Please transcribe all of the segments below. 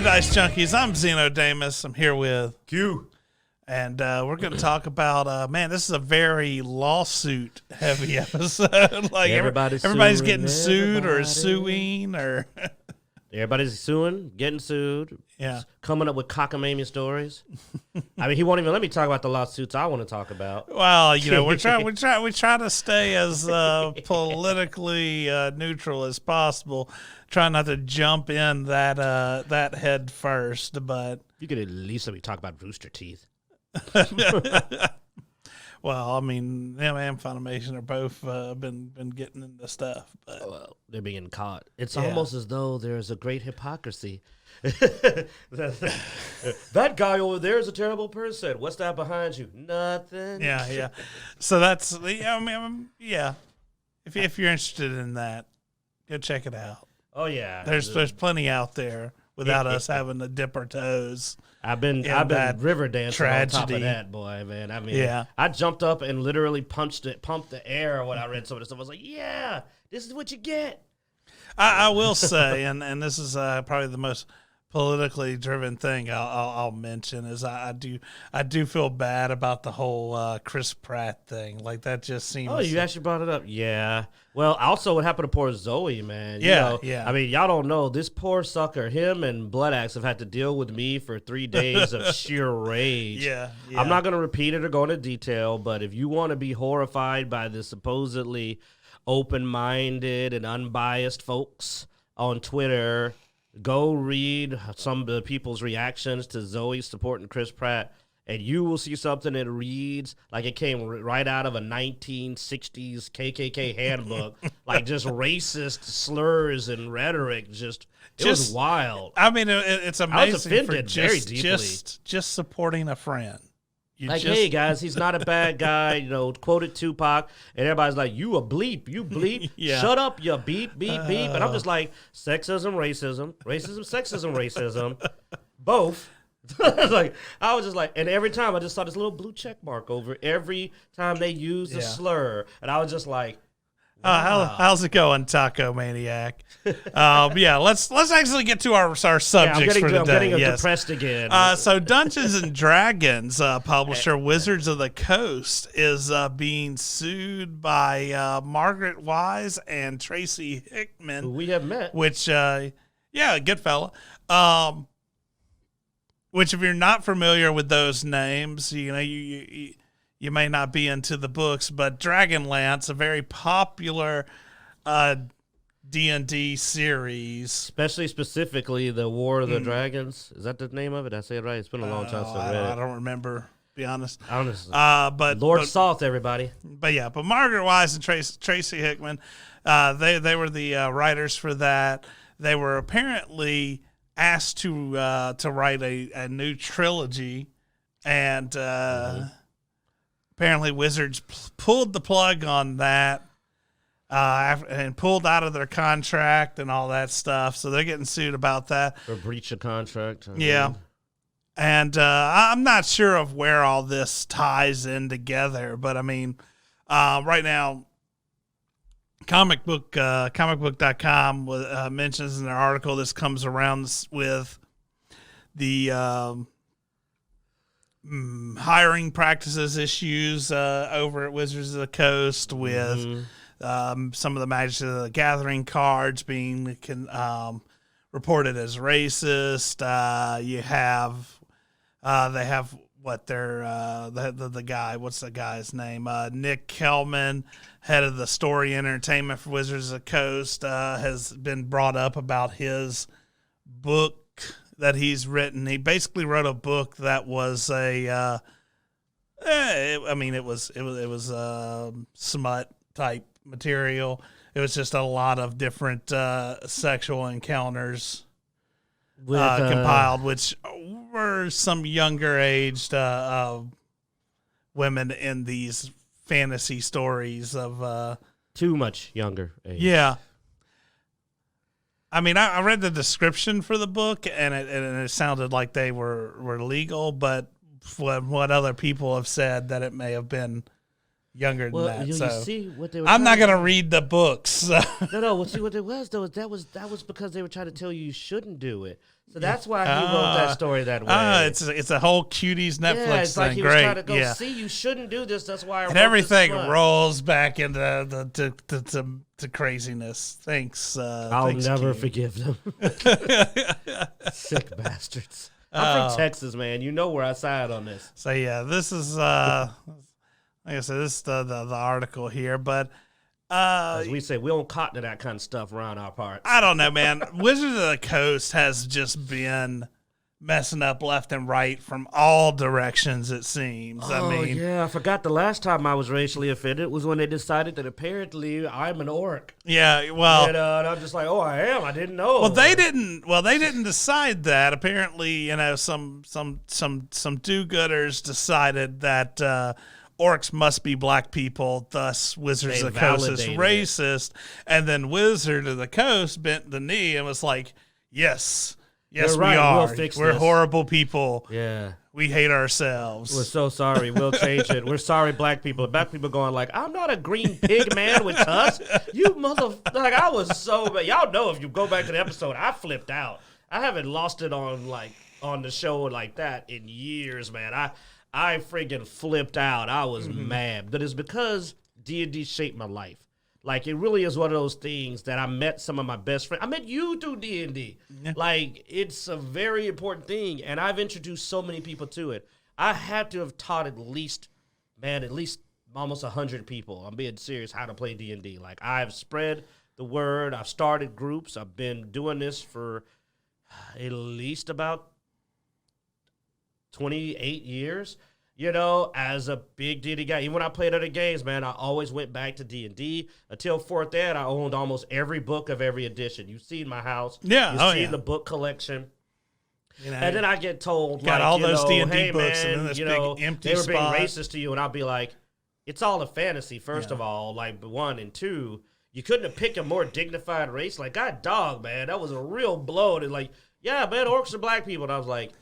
Dicejunkies. I'm Xenodamus. I'm here with Q. And we're going to talk about, man, this is a very lawsuit-heavy episode. Like everybody's getting sued or suing or... Everybody's suing, getting sued. Yeah. Coming up with cockamamie stories. I mean, he won't even let me talk about the lawsuits I want to talk about. Well, you know, we try to stay as politically neutral as possible. Try not to jump in that head first, but... You could at least let me talk about Rooster Teeth. Well, I mean, him and Funimation are both been getting into stuff, but well, they're being caught. It's almost as though there's a great hypocrisy. That guy over there is a terrible person. What's that behind you? Nothing. Yeah. So that's I mean, yeah. If you're interested in that, go check it out. Oh yeah, there's plenty out there without us having to dip our toes. I've been river dancing tragedy. On top of that, boy, man. I mean, I jumped up and literally pumped the air when I read some of this stuff. I was like, yeah, this is what you get. I will say, and this is probably the most politically driven thing I'll mention is I do feel bad about the whole Chris Pratt thing. Like that just seems. Oh, you actually brought it up. Yeah. Well, also what happened to poor Zoe, man. Yeah. I mean, y'all don't know this poor sucker. Him and Blood Axe have had to deal with me for 3 days of sheer rage. Yeah. I'm not going to repeat it or go into detail, but if you want to be horrified by the supposedly open-minded and unbiased folks on Twitter, go read some of the people's reactions to Zoe supporting Chris Pratt, and you will see something that reads like it came right out of a 1960s KKK handbook, like just racist slurs and rhetoric. It was wild. I mean, it's amazing. I was offended very deeply. Just supporting a friend. Hey guys, he's not a bad guy. You know, quoted Tupac, and everybody's like, "You a bleep, you bleep, shut up, you beep, beep, beep." And I'm just like, sexism, sexism, racism, both. Like I was just like, and every time I just saw this little blue check mark over every time they used a slur, and I was just like, wow. How's it going, Taco Maniac? Let's actually get to our subjects for today. I'm getting depressed again. So Dungeons and Dragons publisher Wizards of the Coast is being sued by Margaret Wise and Tracy Hickman, who we have met. Which, good fella. Which, if you're not familiar with those names, you know you may not be into the books, but Dragonlance, a very popular D&D series. Specifically the War of the Dragons. Is that the name of it? Did I say it right? It's been a long time since I read it. I don't remember, to be honest. Honestly. But Lord Salt, everybody. But Margaret Wise and Tracy Hickman, they were the writers for that. They were apparently asked to write a new trilogy, and apparently Wizards pulled the plug on that and pulled out of their contract and all that stuff. So they're getting sued about that. For breach of contract. Yeah. And I'm not sure of where all this ties in together, but I mean, right now, comicbook.com mentions in their article this comes around with the hiring practices issues over at Wizards of the Coast with some of the Magic of the Gathering cards being reported as racist. You have they have the guy, what's the guy's name? Nick Kelman, head of the story entertainment for Wizards of the Coast, has been brought up about his book that he's written. He basically wrote a book that was it was smut type material. It was just a lot of different sexual encounters compiled, which were some younger aged women in these fantasy stories of too much younger age. Yeah. I mean, I read the description for the book, and it sounded like they were legal, but what other people have said that it may have been younger than that. You see what they were I'm not going to read the books. No. Well, see what it was though. That was because they were trying to tell you shouldn't do it. So that's why he wrote that story that way. It's a whole Cuties Netflix yeah, it's thing. like he was Great. trying to go, see, you shouldn't do this. That's why I and wrote everything this rolls back into to craziness. Thanks. I'll never forgive them. Sick bastards. I'm from Texas, man. You know where I side on this. So yeah, this is like I said, this is the article here, but as we say, we don't cotton to that kind of stuff around our parts. I don't know, man. Wizards of the Coast has just been messing up left and right from all directions, it seems. Oh, I mean, yeah, I forgot the last time I was racially offended was when they decided that apparently I'm an orc. Yeah, well, and I'm just like, oh, I am. I didn't know. Well, they didn't decide that. Apparently, some do-gooders decided that orcs must be black people, thus Wizards of the Coast is racist. And then Wizard of the Coast bent the knee and was like, yes, You're we right. are. We'll fix We're this. horrible people. Yeah. We hate ourselves. We're so sorry. We'll change it. We're sorry, black people. Black people going like, I'm not a green pig man with us. You like, I was so bad. Y'all know if you go back to the episode, I flipped out. I haven't lost it on the show like that in years, man. I freaking flipped out. I was mad. But it's because D&D shaped my life. Like, it really is one of those things that I met some of my best friends. I met you through D&D. Yeah. Like, it's a very important thing, and I've introduced so many people to it. I had to have taught at least almost 100 people, I'm being serious, how to play D&D. Like, I've spread the word. I've started groups. I've been doing this for at least about 28 years. You know, as a big D&D guy, even when I played other games, man, I always went back to D&D. Until 4th Ed, I owned almost every book of every edition. You've seen my house. Yeah, You've seen the book collection. You know, and then I get told, got all those D&D hey, books, man, and then this big empty they were being spot. racist to you, and I'll be like, it's all a fantasy, first of all, like, 1 and 2. You couldn't have picked a more dignified race. Like, God dog, man, that was a real blow. And like, yeah, man, orcs are black people. And I was like,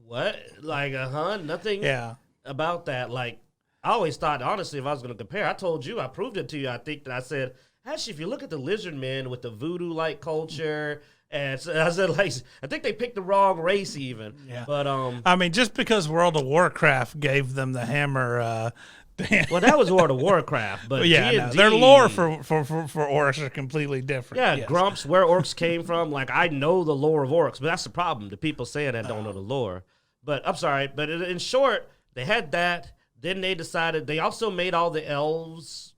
what? Like, nothing. Yeah. About that. Like, I always thought, honestly, if I was going to compare, I told you, I proved it to you. I think that I said, actually, if you look at the lizard men with the voodoo-like culture, and so I said, like, I think they picked the wrong race even. Yeah. But I mean, just because World of Warcraft gave them the hammer. Well, that was World of Warcraft, but yeah, D&D, no, their lore for orcs are completely different. Yeah, yes. Grumps, where orcs came from. Like, I know the lore of orcs, but that's the problem. The people saying that don't know the lore. But I'm sorry, but in short, they had that. Then they decided they also made all the elves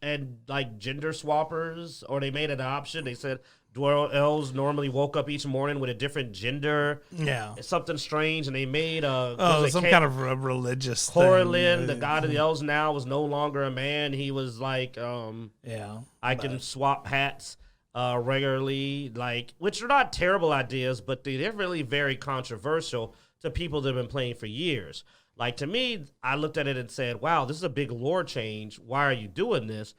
and like gender swappers, or they made an option. They said dwarf elves normally woke up each morning with a different gender. Yeah, it's something strange, and they made some kind of a religious Corlin, thing. the god of the elves, now was no longer a man. He was like, I can swap hats regularly, like, which are not terrible ideas, but they're really very controversial to people that have been playing for years. Like, to me, I looked at it and said, wow, this is a big lore change. Why are you doing this?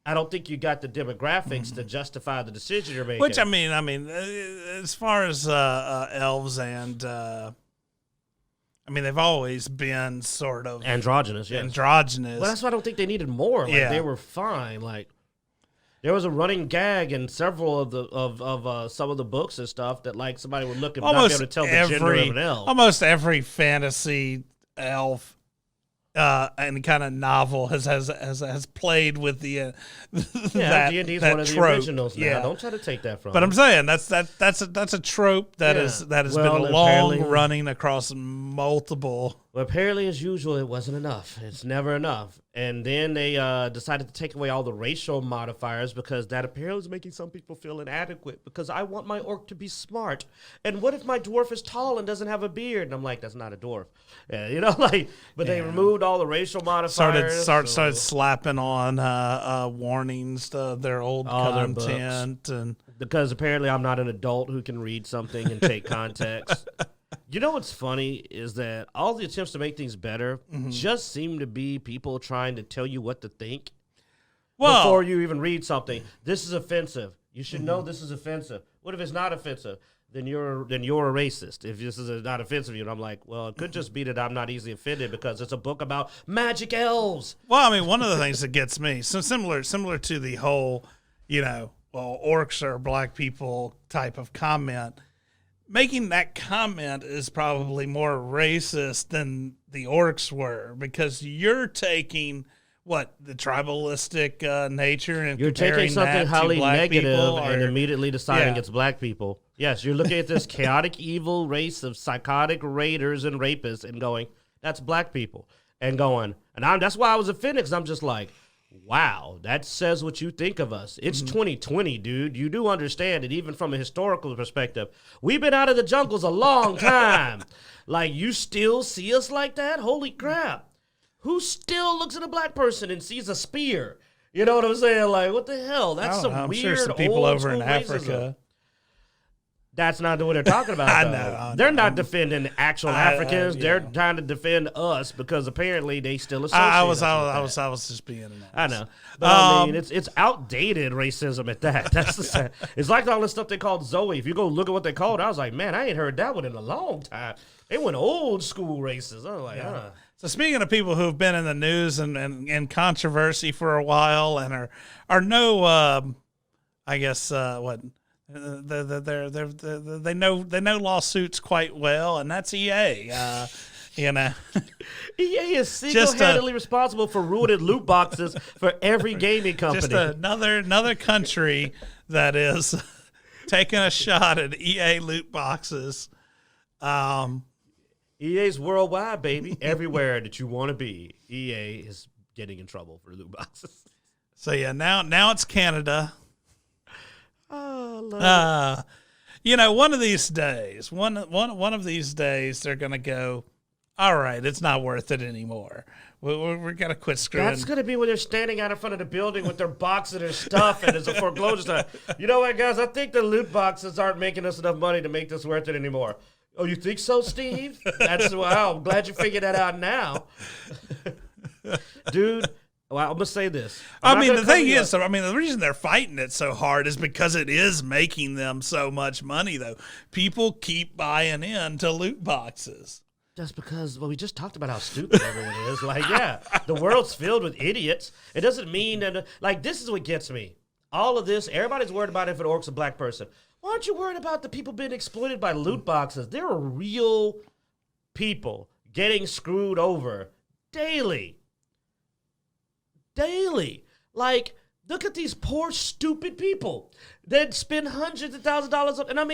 I don't think you got the demographics to justify the decision you're making. Which, I mean, as far as elves and, they've always been sort of androgynous, yes. Androgynous. Well, that's why I don't think they needed more. Like, they were fine. Like, there was a running gag in several of some of the books and stuff that, like, somebody would look and not be able to tell the gender of an elf. Almost every fantasy elf and kind of novel has played with the D&D is one of the originals now. Yeah. Don't try to take that from. But I'm saying that's a trope that has been long running across multiple. Well, apparently, as usual, it wasn't enough. It's never enough. And then they decided to take away all the racial modifiers because that apparently was making some people feel inadequate because I want my orc to be smart. And what if my dwarf is tall and doesn't have a beard? And I'm like, that's not a dwarf. But they removed all the racial modifiers. Started slapping on warnings to their old content. And because apparently I'm not an adult who can read something and take context. You know what's funny is that all the attempts to make things better just seem to be people trying to tell you what to think before you even read something. This is offensive. You should know this is offensive. What if it's not offensive? Then you're a racist. If this is not offensive to you, and I'm like, well, it could just be that I'm not easily offended because it's a book about magic elves. Well, one of the things that gets me, so similar to the whole, orcs are black people type of comment. making that comment is probably more racist than the orcs were, because you're taking the tribalistic nature and you're comparing taking something that highly to black negative people, and immediately deciding Yeah. it's black people. Yes, you're looking at this chaotic, evil race of psychotic raiders and rapists and going, that's black people. And going, that's why I was offended, because I'm just like, wow, that says what you think of us. It's 2020, dude. You do understand it, even from a historical perspective. We've been out of the jungles a long time. Like, you still see us like that? Holy crap. Who still looks at a black person and sees a spear? You know what I'm saying? Like, what the hell? That's some I'm weird sure some people old over in school Africa. racism. That's not what they're talking about. I though. know. They're not defending actual Africans. They're trying to defend us because apparently they still associate I us was just being honest. I know, but I mean, it's outdated racism at that. It's like all the stuff they called Zoe. If you go look at what they called, I was like, man, I ain't heard that one in a long time. They went old school racist. I was like, So speaking of people who've been in the news and controversy for a while and are no, I guess they know lawsuits quite well, and that's EA. You know, EA is single-handedly responsible for ruining loot boxes for every gaming company. just another country that is taking a shot at EA loot boxes. EA's worldwide, baby. Everywhere that you want to be, EA is getting in trouble for loot boxes. So yeah, now it's Canada. Oh, love it. One of these days, one of these days, they're gonna go, all right, it's not worth it anymore. We're gonna quit screwing. That's gonna be when they're standing out in front of the building with their box of their stuff, and it's a foreclosure time. You know what, guys? I think the loot boxes aren't making us enough money to make this worth it anymore. Oh, you think so, Steve? Wow. I'm glad you figured that out now, dude. Well, I'm gonna say this. The thing is, the reason they're fighting it so hard is because it is making them so much money, though. People keep buying into loot boxes. Just because, we just talked about how stupid everyone is. Like, yeah, the world's filled with idiots. It doesn't mean that, this is what gets me. All of this, everybody's worried about if an orc's a black person. Why aren't you worried about the people being exploited by loot boxes? There are real people getting screwed over daily. Like, look at these poor, stupid people that spend hundreds of thousands of dollars on, and I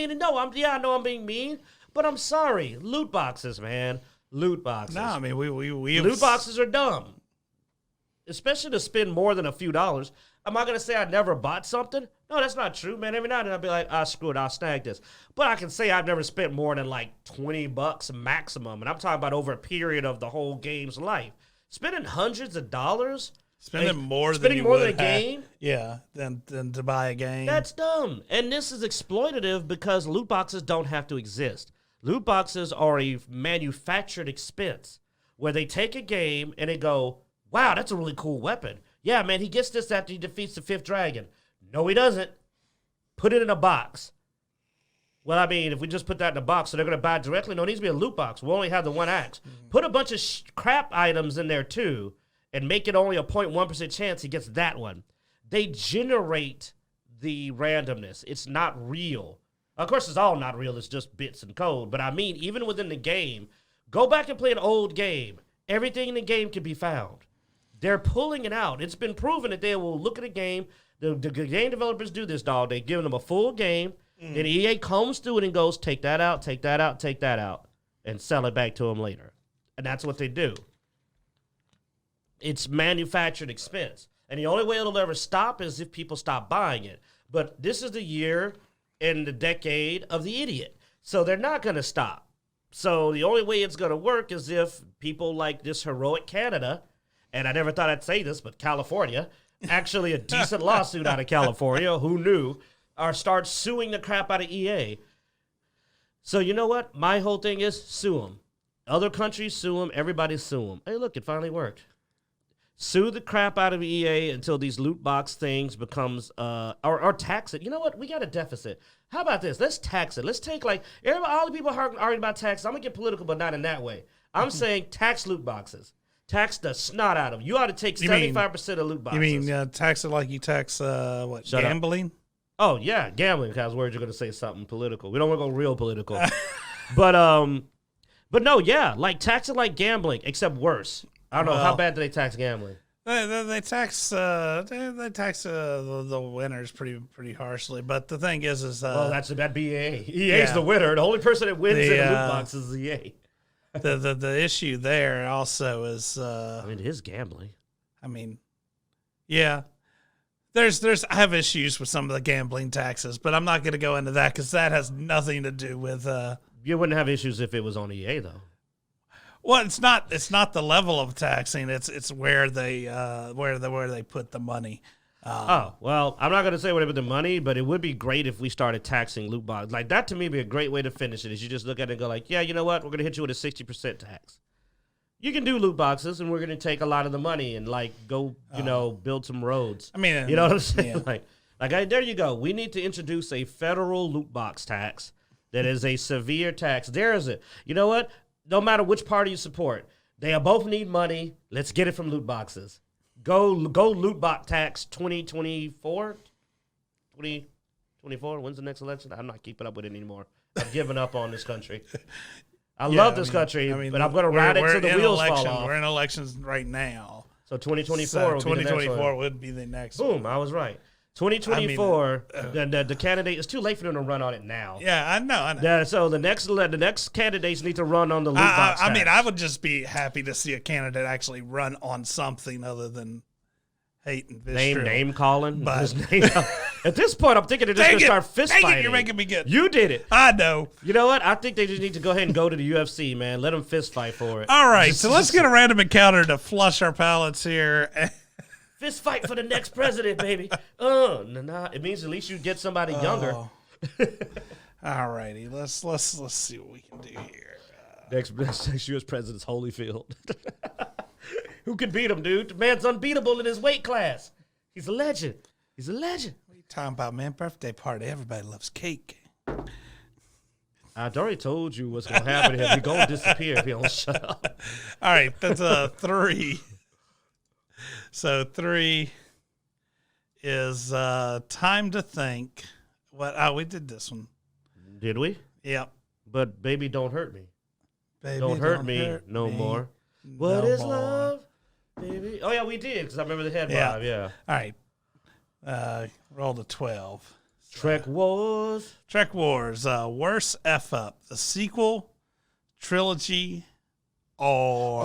know I'm being mean, but I'm sorry. Loot boxes, man. Loot boxes. No, we loot boxes are dumb. Especially to spend more than a few dollars. Am I going to say I never bought something? No, that's not true, man. Every now and then I'll be like, screw it, I'll snag this. But I can say I've never spent more than like $20 maximum. And I'm talking about over a period of the whole game's life. Spending hundreds of dollars. Spending more than a game? Yeah, than to buy a game. That's dumb. And this is exploitative because loot boxes don't have to exist. Loot boxes are a manufactured expense where they take a game and they go, wow, that's a really cool weapon. Yeah, man, he gets this after he defeats the 5th dragon. No, he doesn't. Put it in a box. Well, if we just put that in a box, so they're going to buy it directly? No, it needs to be a loot box. We'll only have the one axe. Mm-hmm. Put a bunch of crap items in there, too, and make it only a 0.1% chance he gets that one. They generate the randomness. It's not real. Of course, it's all not real. It's just bits and code. But even within the game, go back and play an old game. Everything in the game can be found. They're pulling it out. It's been proven that they will look at a game. The game developers do this, dog. They give them a full game. Then EA combs through it and goes, take that out, take that out, take that out, and sell it back to them later. And that's what they do. It's manufactured expense. And the only way it'll ever stop is if people stop buying it. But this is the year and the decade of the idiot. So they're not going to stop. So the only way it's going to work is if people like this heroic Canada, and I never thought I'd say this, but California, actually a decent lawsuit out of California, who knew, or start suing the crap out of EA. So you know what? My whole thing is sue them. Other countries sue them. Everybody sue them. Hey, look, it finally worked. Sue the crap out of EA until these loot box things becomes, or tax it. You know what? We got a deficit. How about this? Let's tax it. Let's take all the people arguing about taxes. I'm going to get political, but not in that way. I'm saying tax loot boxes. Tax the snot out of them. You ought to take 75% of loot boxes. You mean tax it like you tax, gambling? Oh yeah, gambling. 'Cause I was worried you're gonna say something political. We don't want to go real political, but no, yeah, like tax it like gambling, except worse. I don't know how bad do they tax gambling. They tax the winners pretty harshly, but the thing is well, that'd be EA. EA's the winner. The only person that wins in the loot box is EA. the issue there also is I mean, it is gambling. I mean, yeah. I have issues with some of the gambling taxes, but I'm not going to go into that because that has nothing to do with. You wouldn't have issues if it was on EA though. Well, it's not the level of taxing. It's where they put the money. Well, I'm not going to say whatever the money, but it would be great if we started taxing loot boxes. Like that to me would be a great way to finish it. Is you just look at it and go like, yeah, you know what? We're going to hit you with a 60% tax. You can do loot boxes, and we're going to take a lot of the money and like go, build some roads. I mean, you know what I'm saying? Yeah. There you go. We need to introduce a federal loot box tax that is a severe tax. There is it. You know what? No matter which party you support, they both need money. Let's get it from loot boxes. Go loot box tax 2024? 2024? When's the next election? I'm not keeping up with it anymore. I've given up on this country. I love this country, but I'm going to ride it till the wheels fall off. We're in elections right now. So 2024 would be the next Boom, one. I was right. 2024, the candidate, it's too late for them to run on it now. Yeah, I know. Yeah, so the next candidates need to run on the loot box tax. I mean, I would just be happy to see a candidate actually run on something other than hate and vitriol. Name calling. But at this point, I'm thinking they're just going to start fist fighting. You're making me good. You did it. I know. You know what? I think they just need to go ahead and go to the UFC, man. Let them fist fight for it. All right, so let's get a random encounter to flush our palates here. Fist fight for the next president, baby. It means at least you get somebody younger. All righty, let's see what we can do here. Next U.S. president's Holyfield. Who could beat him, dude? The man's unbeatable in his weight class. He's a legend. What are you talking about, man? Birthday party. Everybody loves cake. I already told you what's going to happen to him. He's going to disappear if he don't shut up. All right, that's 3. So 3 is time to think. We did this one. Did we? Yep. But baby, don't hurt me. Baby, don't hurt me no more. What is love, baby? Oh yeah, we did because I remember the head vibe. Yeah. All right. Roll to 12. Trek Wars. Worst F up: the sequel, trilogy, or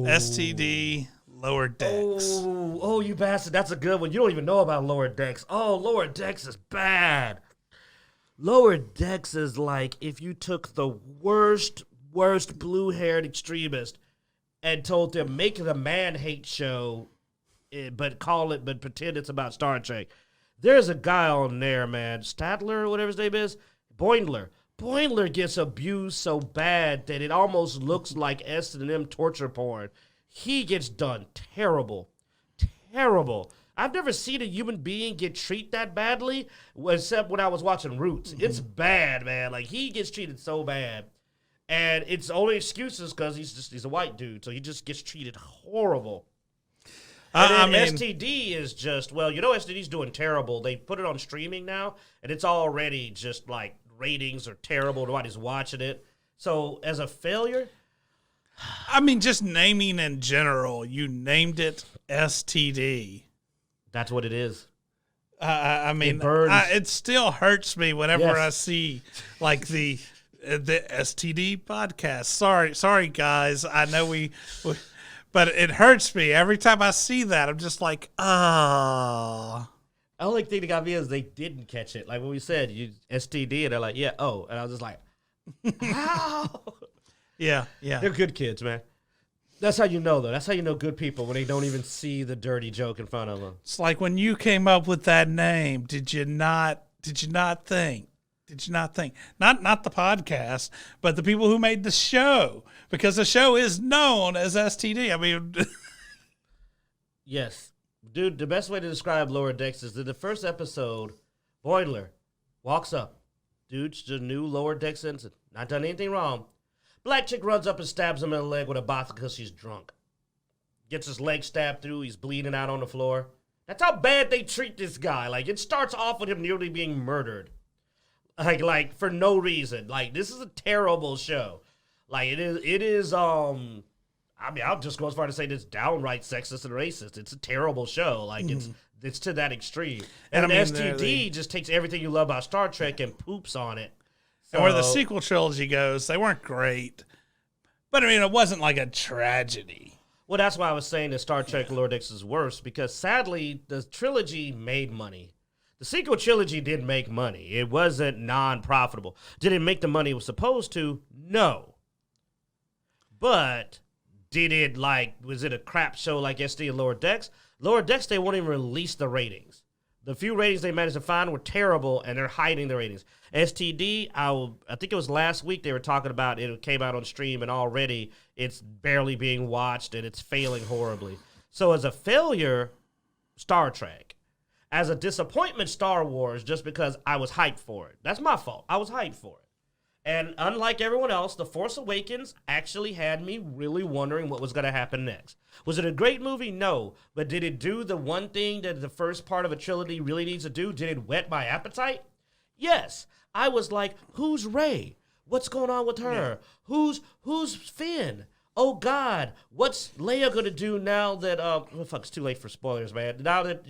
STD. Lower Decks. Oh, you bastard. That's a good one. You don't even know about Lower Decks. Oh, Lower Decks is bad. Lower Decks is like if you took the worst blue-haired extremist and told them, make the man-hate show, but pretend it's about Star Trek. There's a guy on there, man, Stadler or whatever his name is, Boindler. Boindler gets abused so bad that it almost looks like S&M torture porn. He gets done terrible. I've never seen a human being get treated that badly, except when I was watching Roots. Mm-hmm. It's bad, man. Like, he gets treated so bad. And it's only excuses because he's a white dude, so he just gets treated horrible. And STD is just, STD's doing terrible. They put it on streaming now, and it's already just like ratings are terrible. Nobody's watching it. So as a failure... I mean, just naming in general, you named it STD. That's what it is. I mean, it burns. It still hurts me whenever I see like the STD podcast. Sorry, guys. I know but it hurts me every time I see that. I'm just like, ah. The only thing that got me is they didn't catch it. Like when we said you STD, and they're like, yeah, oh, and I was just like, how? Yeah. They're good kids, man. That's how you know, though. That's how you know good people, when they don't even see the dirty joke in front of them. It's like when you came up with that name, did you not think? Not the podcast, but the people who made the show, because the show is known as STD. I mean, yes. Dude, the best way to describe Lower Decks is that the first episode, Boiler walks up. Dude's the new Lower Decks ensign. Not done anything wrong. Black chick runs up and stabs him in the leg with a bottle because she's drunk. Gets his leg stabbed through. He's bleeding out on the floor. That's how bad they treat this guy. Like, it starts off with him nearly being murdered. Like for no reason. Like, this is a terrible show. Like, it is, I mean, I'll just go as far to say this downright sexist and racist. It's a terrible show. Like, it's to that extreme. And I mean, STD just takes everything you love about Star Trek and poops on it. So, and where the sequel trilogy goes, they weren't great. But, I mean, it wasn't like a tragedy. Well, that's why I was saying that Star Trek Lower Decks is worse, because sadly, the trilogy made money. The sequel trilogy did make money. It wasn't non-profitable. Did it make the money it was supposed to? No. But did it, was it a crap show like SD and Lower Decks? Lower Decks, they won't even release the ratings. The few ratings they managed to find were terrible, and they're hiding the ratings. STD, I think it was last week they were talking about it came out on stream, and already it's barely being watched, and it's failing horribly. So as a failure, Star Trek. As a disappointment, Star Wars, just because I was hyped for it. That's my fault. I was hyped for it. And unlike everyone else, The Force Awakens actually had me really wondering what was going to happen next. Was it a great movie? No. But did it do the one thing that the first part of a trilogy really needs to do? Did it whet my appetite? Yes. I was like, who's Rey? What's going on with her? Yeah. Who's Finn? Oh, God. What's Leia going to do now that, it's too late for spoilers, man. Now that,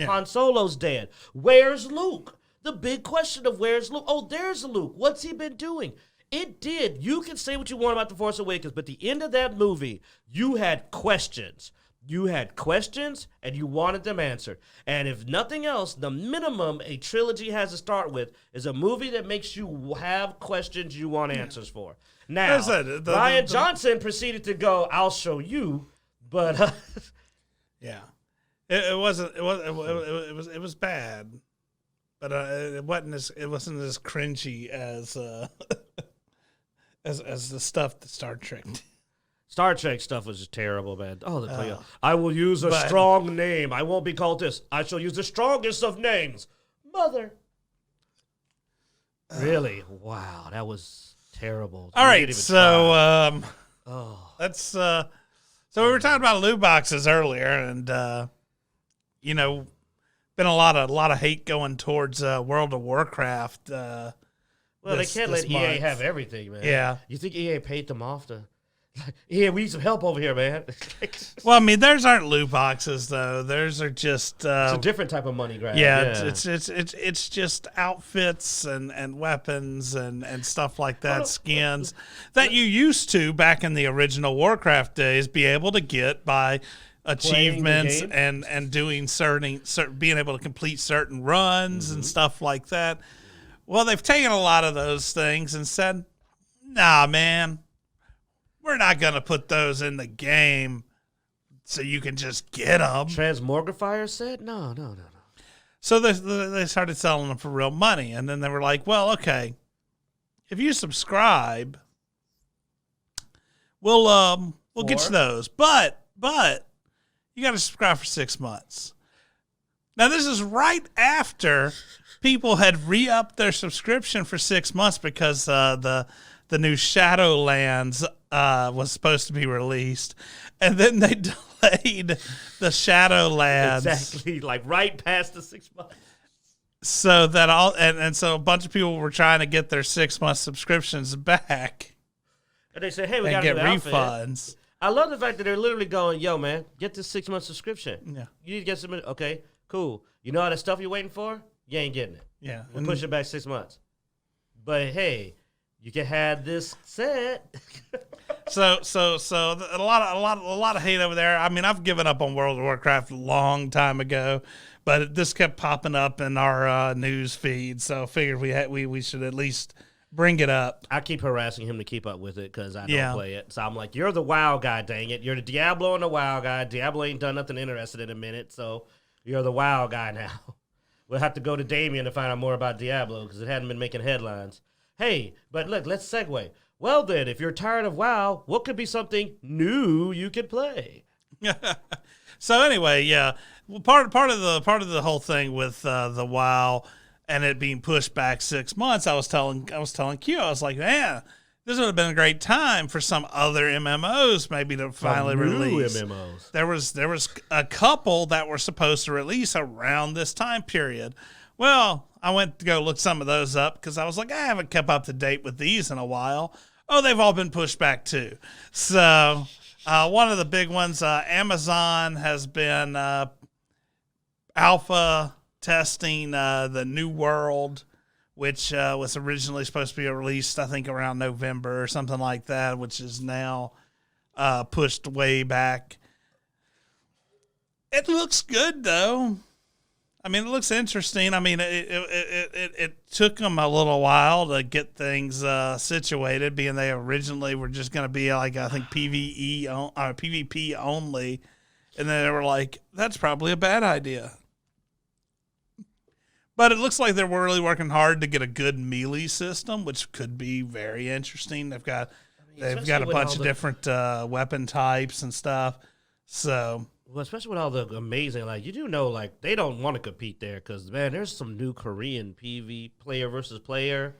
Han Solo's dead. Where's Luke? The big question of where's Luke? Oh, there's Luke. What's he been doing? It did. You can say what you want about The Force Awakens, but the end of that movie, you had questions. You had questions, and you wanted them answered. And if nothing else, the minimum a trilogy has to start with is a movie that makes you have questions you want answers for. Now, Ryan Johnson proceeded to go, I'll show you, but... yeah. It was bad. But it wasn't as cringy as as the stuff that Star Trek did. Star Trek stuff was just terrible, man. Oh, I will use a strong name. I won't be called this. I shall use the strongest of names, Mother. Really? Wow, that was terrible. All right, so let's. So we were talking about loot boxes earlier, and been a lot of hate going towards World of Warcraft. Well, they can't let EA have everything, man. Yeah. You think EA paid them off to... EA, we need some help over here, man. Well, I mean, theirs aren't loot boxes, though. Theirs are just... it's a different type of money grab. Yeah. It's just outfits and weapons and stuff like that, skins, that you used to, back in the original Warcraft days, be able to get by... achievements and doing certain being able to complete certain runs and stuff like that. Well, they've taken a lot of those things and said, nah, man, we're not going to put those in the game so you can just get them. Transmogrifier said, no. So they started selling them for real money. And then they were like, well, okay, if you subscribe, we'll get you those. But you got to subscribe for 6 months. Now, this is right after people had re-upped their subscription for 6 months because the new Shadowlands was supposed to be released. And then they delayed the Shadowlands. Exactly, like right past the 6 months. So that and so a bunch of people were trying to get their 6 month subscriptions back. And they said, hey, we got to get refunds. I love the fact that they're literally going, yo, man, get this 6 month subscription. Yeah. You need to get some. Okay, cool. You know all that stuff you're waiting for? You ain't getting it. Yeah. We'll push it back 6 months. But hey, you can have this set. So a lot of hate over there. I mean, I've given up on World of Warcraft a long time ago, but this kept popping up in our news feed. So I figured we should at least bring it up. I keep harassing him to keep up with it because I don't play it. So I'm like, you're the WoW guy, dang it. You're the Diablo and the WoW guy. Diablo ain't done nothing interested in a minute, so you're the WoW guy now. We'll have to go to Damien to find out more about Diablo because it hadn't been making headlines. Hey, but look, let's segue. Well then, if you're tired of WoW, what could be something new you could play? So anyway, yeah. Well, part of the whole thing with the WoW and it being pushed back 6 months, I was telling Q, I was like, man, this would have been a great time for some other MMOs maybe to finally release. MMOs. There was a couple that were supposed to release around this time period. Well, I went to go look some of those up because I was like, I haven't kept up to date with these in a while. Oh, they've all been pushed back too. So one of the big ones, Amazon has been alpha testing the New World, which was originally supposed to be released, I think, around November or something like that, which is now pushed way back. It looks good, though. I mean, it looks interesting. I mean, it took them a little while to get things situated, being they originally were just going to be like, I think, PvP only. And then they were like, that's probably a bad idea. But it looks like they're really working hard to get a good melee system, which could be very interesting. They've got a bunch of different weapon types and stuff. So... Well, especially with all the amazing, like, you do know, like, they don't want to compete there because, man, there's some new Korean PV, player versus player,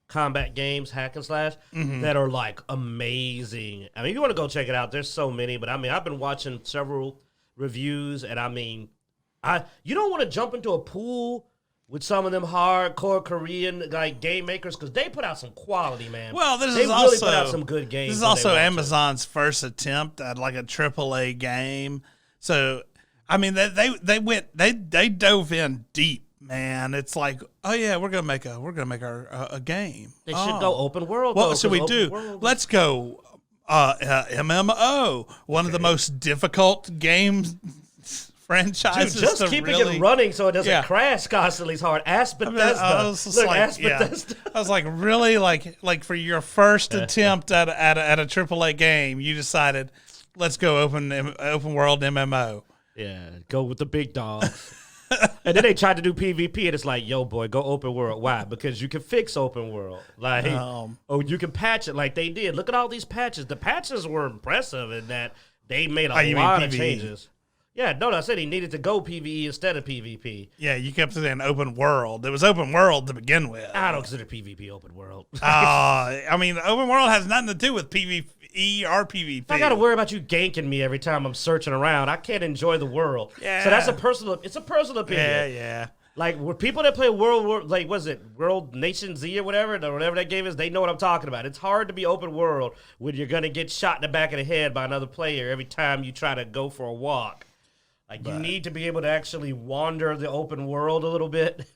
combat games, hack and slash, that are, like, amazing. I mean, if you want to go check it out, there's so many, but, I mean, I've been watching several reviews, and, I mean, you don't want to jump into a pool with some of them hardcore Korean, like, game makers because they put out some quality, man. Well, they really put out some good games. This is also Amazon's first attempt at, like, a AAA game. So, I mean, they dove in deep, man. It's like, oh yeah, we're gonna make a game. They should go open world. What should we do? Let's go MMO, one of the most difficult games franchises. Dude, just keeping it running so it doesn't crash constantly is hard. Ask Bethesda. I was like, really, like for your first attempt at a AAA game, you decided, let's go open world MMO. Yeah, go with the big dogs. And then they tried to do PvP, and it's like, yo, boy, go open world. Why? Because you can fix open world. Like, you can patch it like they did. Look at all these patches. The patches were impressive in that they made a lot of changes. Yeah, no, I said he needed to go PvE instead of PvP. Yeah, you kept saying open world. It was open world to begin with. I don't consider PvP open world. I mean, open world has nothing to do with PvE or PvP. I got to worry about you ganking me every time I'm searching around. I can't enjoy the world. Yeah. So that's a personal opinion. Yeah. Like, people that play World, like, was it World Nation Z or whatever that game is, they know what I'm talking about. It's hard to be open world when you're going to get shot in the back of the head by another player every time you try to go for a walk. Like, you need to be able to actually wander the open world a little bit.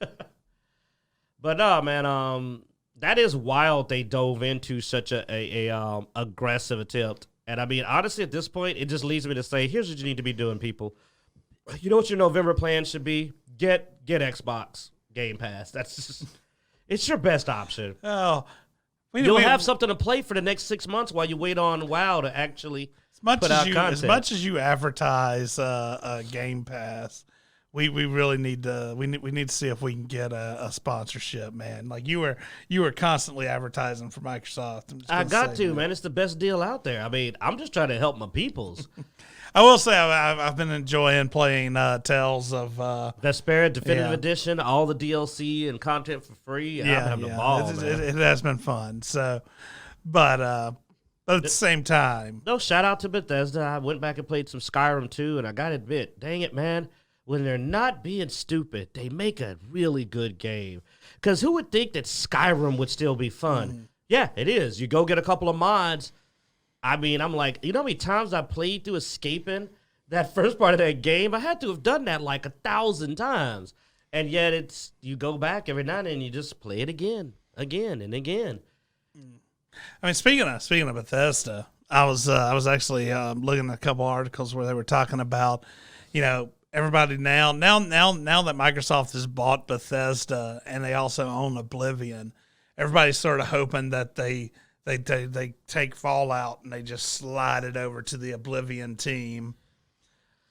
But no, man, that is wild they dove into such a aggressive attempt. And I mean, honestly, at this point, it just leads me to say, here's what you need to be doing, people. You know what your November plan should be? Get Xbox Game Pass. It's your best option. Oh, you'll have something to play for the next 6 months while you wait on WoW to actually put out content. As much as you advertise Game Pass, we really need to we need to see if we can get a sponsorship, man. Like you were constantly advertising for Microsoft. I got to, man. It's the best deal out there. I mean, I'm just trying to help my peoples. I will say I've been enjoying playing Tales of Vesperia Definitive Edition, all the DLC and content for free. I'm having a ball, man. It has been fun. So, but at the same time, no, shout out to Bethesda. I went back and played some Skyrim too, and I gotta admit, dang it, man, when they're not being stupid, they make a really good game. Because who would think that Skyrim would still be fun? Yeah, it is. You go get a couple of mods. I mean, I'm like, you know how many times I played through escaping that first part of that game? I had to have done that like 1,000 times. And yet you go back every now and then and you just play it again and again. I mean, speaking of Bethesda, I was actually looking at a couple articles where they were talking about, everybody now that Microsoft has bought Bethesda and they also own Oblivion, everybody's sort of hoping that they take Fallout and they just slide it over to the Oblivion team.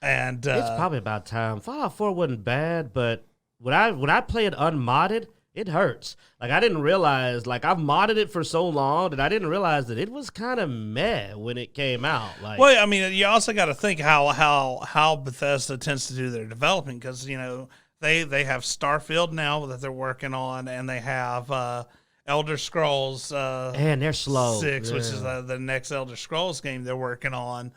And it's probably about time. Fallout 4 wasn't bad, but when I play it unmodded, it hurts. Like, I didn't realize, like, I've modded it for so long that I didn't realize that it was kind of meh when it came out. Like, well, I mean, you also got to think how Bethesda tends to do their developing because, they have Starfield now that they're working on, and they have Elder Scrolls and they're slow. 6, which is the next Elder Scrolls game they're working on.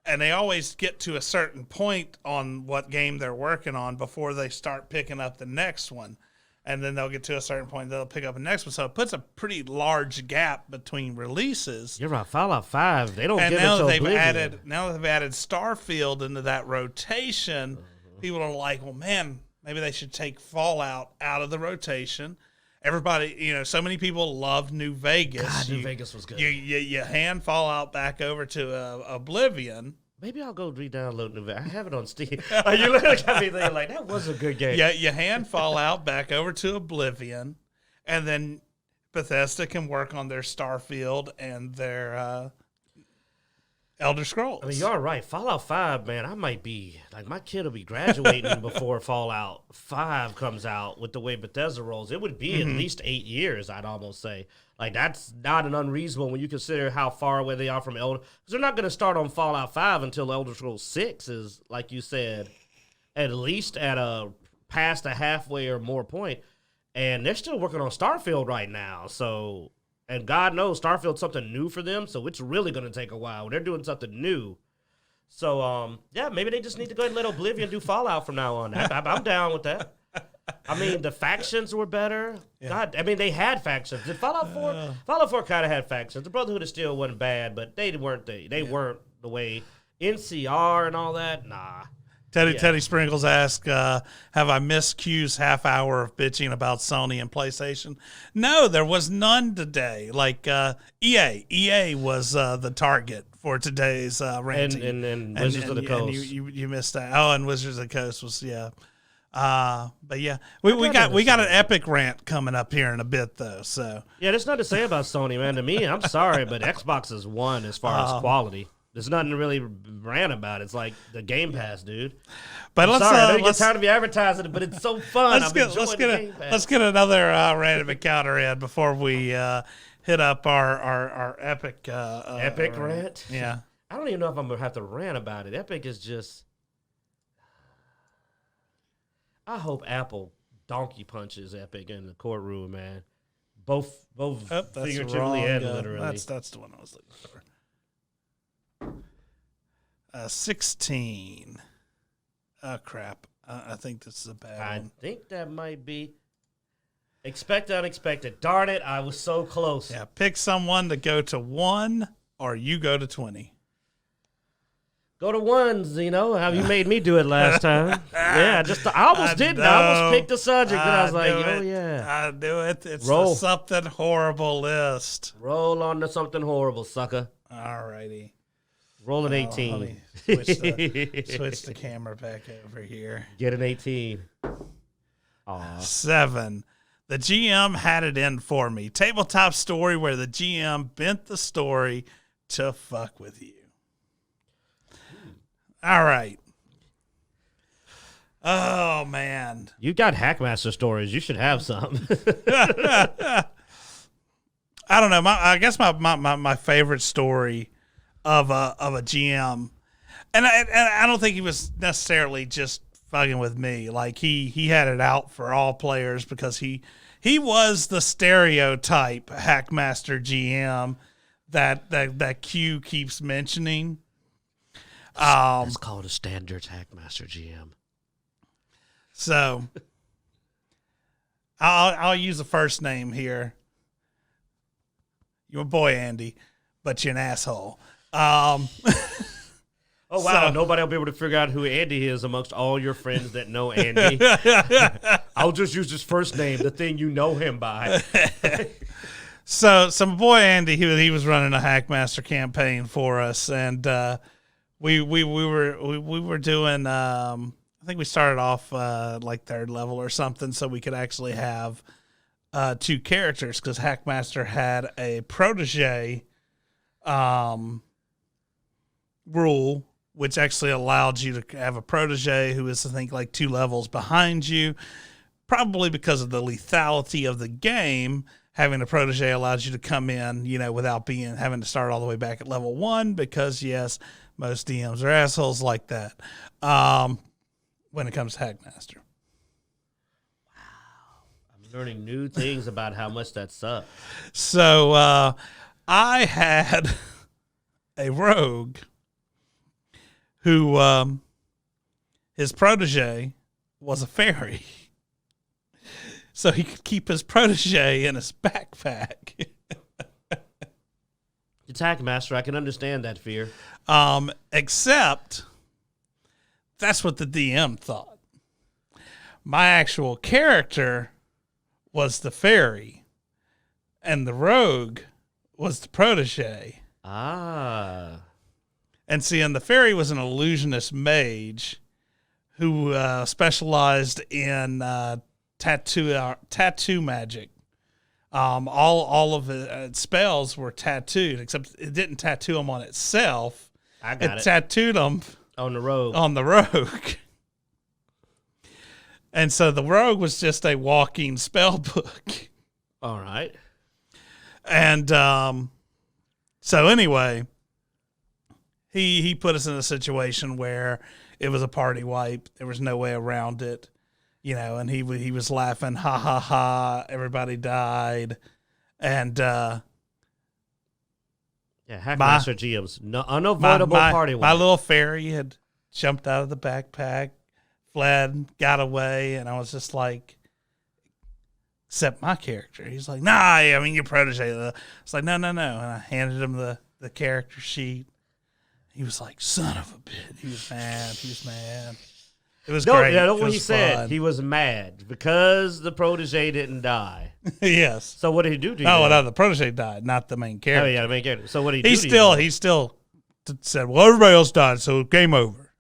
And they always get to a certain point on what game they're working on before they start picking up the next one. And then they'll get to a certain point, they'll pick up the next one. So it puts a pretty large gap between releases. You're right. Fallout 5, they don't And get now until that Oblivion. now that they've added Starfield into that rotation, people are like, well, man, maybe they should take Fallout out of the rotation. Everybody, so many people love New Vegas. God, New Vegas was good. You hand Fallout back over to Oblivion. Maybe I'll go re-download New Vegas. I have it on Steam. You look at me thinking like, that was a good game. Yeah, you hand Fallout back over to Oblivion, and then Bethesda can work on their Starfield and their Elder Scrolls. I mean, you're right. Fallout 5, man, I might be, like, my kid will be graduating before Fallout 5 comes out with the way Bethesda rolls. It would be at least 8 years, I'd almost say. Like, that's not an unreasonable when you consider how far away they are from Elder. Because they're not going to start on Fallout 5 until Elder Scrolls 6 is, like you said, at least at a past a halfway or more point. And they're still working on Starfield right now. So, and God knows Starfield's something new for them. So it's really going to take a while. They're doing something new. So, yeah, maybe they just need to go ahead and let Oblivion do Fallout from now on. I'm down with that. I mean, the factions were better. Yeah. God, I mean, they had factions. Did Fallout 4? Fallout 4 kind of had factions. The Brotherhood of Steel wasn't bad, but they weren't weren't the way NCR and all that. Nah. Teddy Sprinkles asked, have I missed Q's half hour of bitching about Sony and PlayStation? No, there was none today. Like EA was the target for today's ranting. And Wizards of the Coast. And you missed that. Oh, and Wizards of the Coast was, yeah. But yeah, we got an epic rant coming up here in a bit though. So yeah, there's nothing to say about Sony, man. To me, I'm sorry, but Xbox is one as far as quality. There's nothing to really rant about. It's like the Game Pass, dude. But I get tired of you advertising it, but it's so fun. Let's get another random encounter in before we hit up our epic epic rant. Yeah, I don't even know if I'm gonna have to rant about it. Epic is just. I hope Apple donkey punches Epic in the courtroom, man. Both figuratively and literally. That's the one I was looking for. 16. Oh, crap. I think this is a bad one. I think that might be. Expect unexpected. Darn it, I was so close. Yeah, pick someone to go to 1 or you go to 20. Go to ones, how you made me do it last time. Yeah, I almost didn't. I almost picked the subject, and I was like, oh, yeah. I do it. It's Roll. Something Horrible list. Roll on to something horrible, sucker. All righty. Roll an 18. Let me switch the camera back over here. Get an 18. Aw. 7. The GM had it in for me. Tabletop story where the GM bent the story to fuck with you. All right. Oh, man. You got Hackmaster stories. You should have some. I don't know. I guess my favorite story of a GM, and I don't think he was necessarily just fucking with me. Like he had it out for all players because he was the stereotype Hackmaster GM that Q keeps mentioning. It's called a standard Hackmaster GM. So I'll use the first name here. You're a boy, Andy, but you're an asshole. Oh, wow. Nobody will be able to figure out who Andy is amongst all your friends that know Andy. I'll just use his first name, the thing you know him by. So my boy, Andy, he was running a Hackmaster campaign for us, and we were doing, I think we started off like 3rd level or something so we could actually have 2 characters because Hackmaster had a protege rule, which actually allowed you to have a protege who is, I think, like 2 levels behind you. Probably because of the lethality of the game, having a protege allows you to come in, without having to start all the way back at level 1 because, yes, most DMs are assholes like that when it comes to Hackmaster. Wow. I'm Learning new things about how much that sucks. So I had a rogue who his protege was a fairy. So he could keep his protege in his backpack. Attack Master, I can understand that fear. Except that's what the DM thought. My actual character was the fairy, and the rogue was the protege. Ah. And see, and the fairy was an illusionist mage who specialized in tattoo magic. All of its spells were tattooed, except it didn't tattoo them on itself. I got it. It tattooed them on the rogue. On the rogue. And so the rogue was just a walking spell book. All right. And so anyway, he put us in a situation where it was a party wipe. There was no way around it, you know. And he was laughing, ha ha ha. Everybody died, and Hackmaster GM's unavoidable party wipe. My little fairy had jumped out of the backpack, fled, got away, and I was just like, except my character. He's like, nah, I mean, your protege. It's like, no. And I handed him the character sheet. He was like, son of a bitch. He was mad. It was great. Yeah, that's what he said. He was mad because the protege didn't die. Yes. So what did he do to you? No, the protege died, not the main character. Oh, yeah, the main character. So what did he do He still said, well, everybody else died, so game over.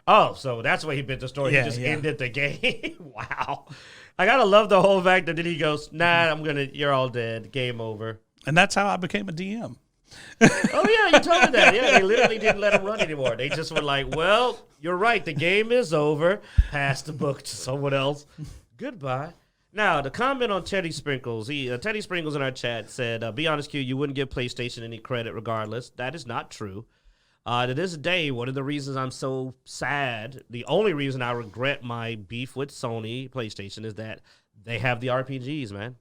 Oh, so that's why he bit the story. Yeah, He just ended the game. Wow. I gotta love the whole fact that then he goes, nah, you're all dead. Game over. And that's how I became a DM. Oh, yeah, you told me that. Yeah, they literally didn't let him run anymore. They just were like, well, you're right. The game is over. Pass the book to someone else. Goodbye. Now, the comment on Teddy Sprinkles. Teddy Sprinkles in our chat said, be honest, Q, you wouldn't give PlayStation any credit regardless. That is not true. To this day, one of the reasons I'm so sad, the only reason I regret my beef with Sony PlayStation is that they have the RPGs, man.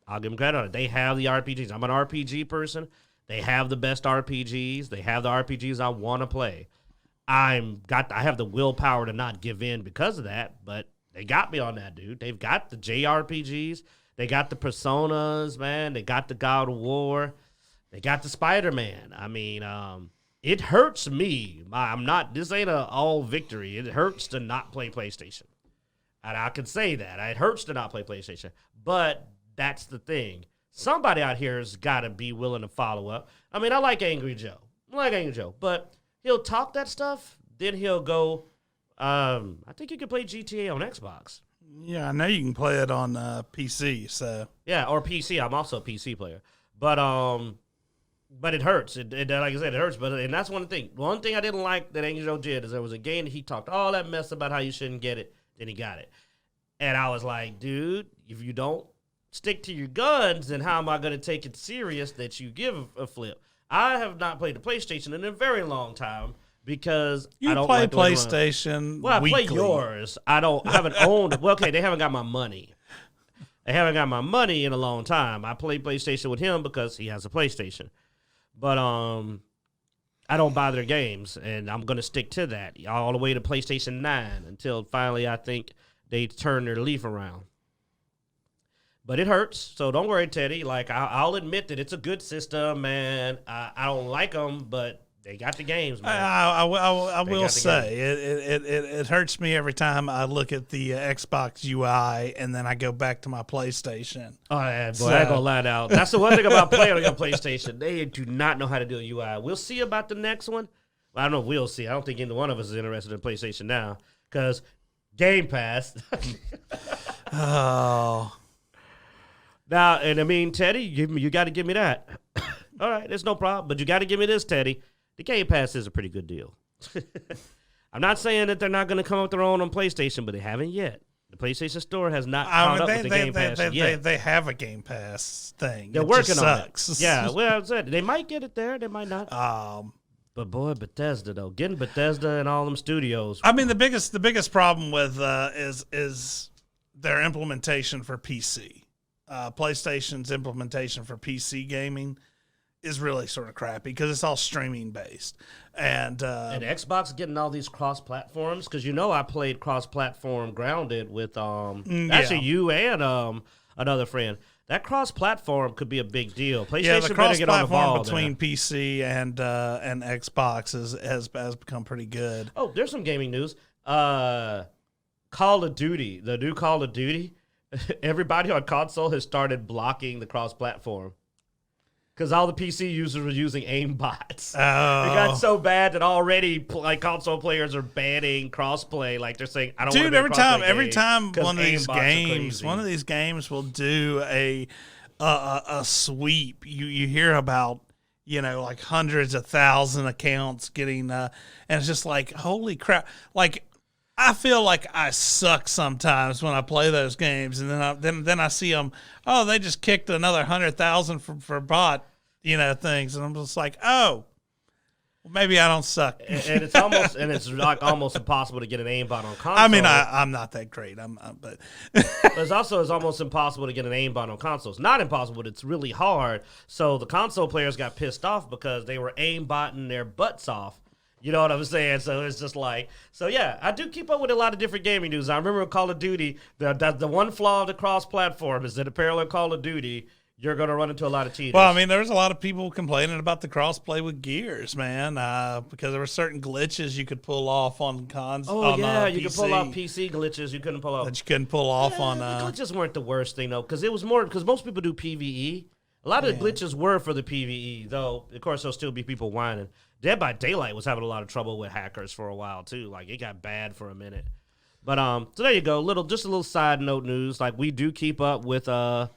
I'll give them credit on it. They have the RPGs. I'm an RPG person. They have the best RPGs. They have the RPGs I want to play. I have the willpower to not give in because of that, but they got me on that, dude. They've got the JRPGs. They got the Personas, man. They got the God of War. They got the Spider-Man. I mean, it hurts me. This ain't a all victory. It hurts to not play PlayStation. And I can say that. It hurts to not play PlayStation. But that's the thing. Somebody out here has got to be willing to follow up. I mean, I like Angry Joe. But he'll talk that stuff, then he'll go, I think you can play GTA on Xbox. Yeah, I know you can play it on PC, so. Yeah, or PC. I'm also a PC player. But it hurts. Like I said, it hurts. And that's one thing. One thing I didn't like that Angel Joe did is there was a game that he talked all that mess about how you shouldn't get it. Then he got it. And I was like, dude, if you don't stick to your guns, then how am I going to take it serious that you give a flip? I have not played the PlayStation in a very long time because I don't play like the PlayStation. Well, I weekly. play yours. I haven't owned. Well, okay, they haven't got my money. They haven't got my money in a long time. I play PlayStation with him because he has a PlayStation. But I don't buy their games, and I'm going to stick to that all the way to PlayStation 9 until finally I think they turn their leaf around. But it hurts, so don't worry, Teddy. Like, I'll admit that it's a good system, man. I don't like them, but they got the games, man. I will say, it hurts me every time I look at the Xbox UI and then I go back to my PlayStation. Oh, yeah, boy, I ain't gonna lie now. That's the one thing about playing on your PlayStation. They do not know how to do a UI. We'll see about the next one. Well, I don't know if we'll see. I don't think either one of us is interested in PlayStation now because Game Pass. Oh. Now, and I mean, Teddy, you got to give me that. All right, there's no problem. But you got to give me this, Teddy. The Game Pass is a pretty good deal. I'm not saying that they're not going to come up with their own on PlayStation, but they haven't yet. The PlayStation Store has not caught up with the Game Pass yet. They have a Game Pass thing. They're working on it. Yeah, well, I said they might get it there. They might not. But boy, Bethesda though, getting Bethesda and all them studios. I mean, the biggest problem with is their implementation for PC. PlayStation's implementation for PC gaming is really sort of crappy because it's all streaming based. And Xbox getting all these cross platforms, because I played cross platform Grounded with actually you and another friend. That cross platform could be a big deal. PlayStation the better get on the ball between PC and Xbox has become pretty good. Oh, there's some gaming news. Call of Duty, the new Call of Duty, everybody on console has started blocking the cross platform. Because all the PC users were using aimbots. Oh. It got so bad that already console players are banning crossplay. Like they're saying, I don't want to every time one of these games will do a sweep, you hear about like hundreds of thousand accounts getting and it's just like, holy crap. Like, I feel like I suck sometimes when I play those games, and then I see them. Oh, they just kicked another 100,000 for bot, things, and I'm just like, oh, well, maybe I don't suck. And it's like almost impossible to get an aimbot on console. I mean, I'm not that great. But it's almost impossible to get an aimbot on console. It's not impossible, but it's really hard. So the console players got pissed off because they were aimbotting their butts off. You know what I'm saying? So it's just like, yeah, I do keep up with a lot of different gaming news. I remember Call of Duty, the one flaw of the cross-platform is that a parallel Call of Duty, you're going to run into a lot of cheaters. Well, I mean, there's a lot of people complaining about the cross-play with Gears, man, because there were certain glitches you could pull off on cons. Oh, yeah, you PC could pull off PC glitches you couldn't pull off. That you couldn't pull off on... The glitches weren't the worst thing, though, because most people do PvE. A lot of the glitches were for the PvE, though, of course, there'll still be people whining. Dead by Daylight was having a lot of trouble with hackers for a while, too. Like, it got bad for a minute. But, so there you go. Just a little side note news. Like, we do keep up with the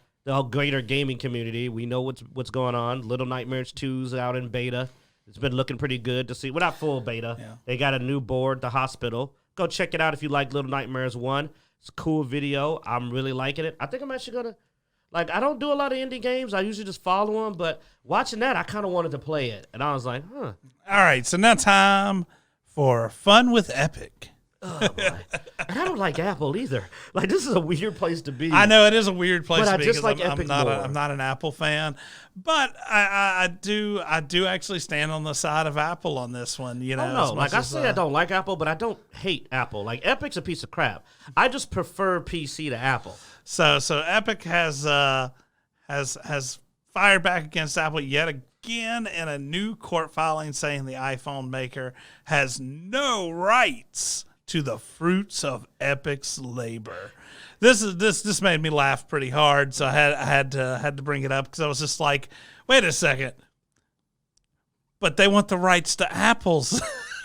greater gaming community. We know what's going on. Little Nightmares 2's out in beta. It's been looking pretty good to see. We're not full beta. Yeah. They got a new board, The Hospital. Go check it out if you like Little Nightmares 1. It's a cool video. I'm really liking it. I think I'm actually going to... Like, I don't do a lot of indie games. I usually just follow them. But watching that, I kind of wanted to play it. And I was like, huh. All right, so now time for Fun with Epic. Oh, boy. And I don't like Apple either. Like, this is a weird place to be. I know it is a weird place to be because I'm not an Apple fan. But I do actually stand on the side of Apple on this one. No, like I say I don't like Apple, but I don't hate Apple. Like, Epic's a piece of crap. I just prefer PC to Apple. So Epic has fired back against Apple yet again in a new court filing saying the iPhone maker has no rights to the fruits of Epic's labor. This made me laugh pretty hard, so I had to bring it up because I was just like, wait a second, but they want the rights to Apple's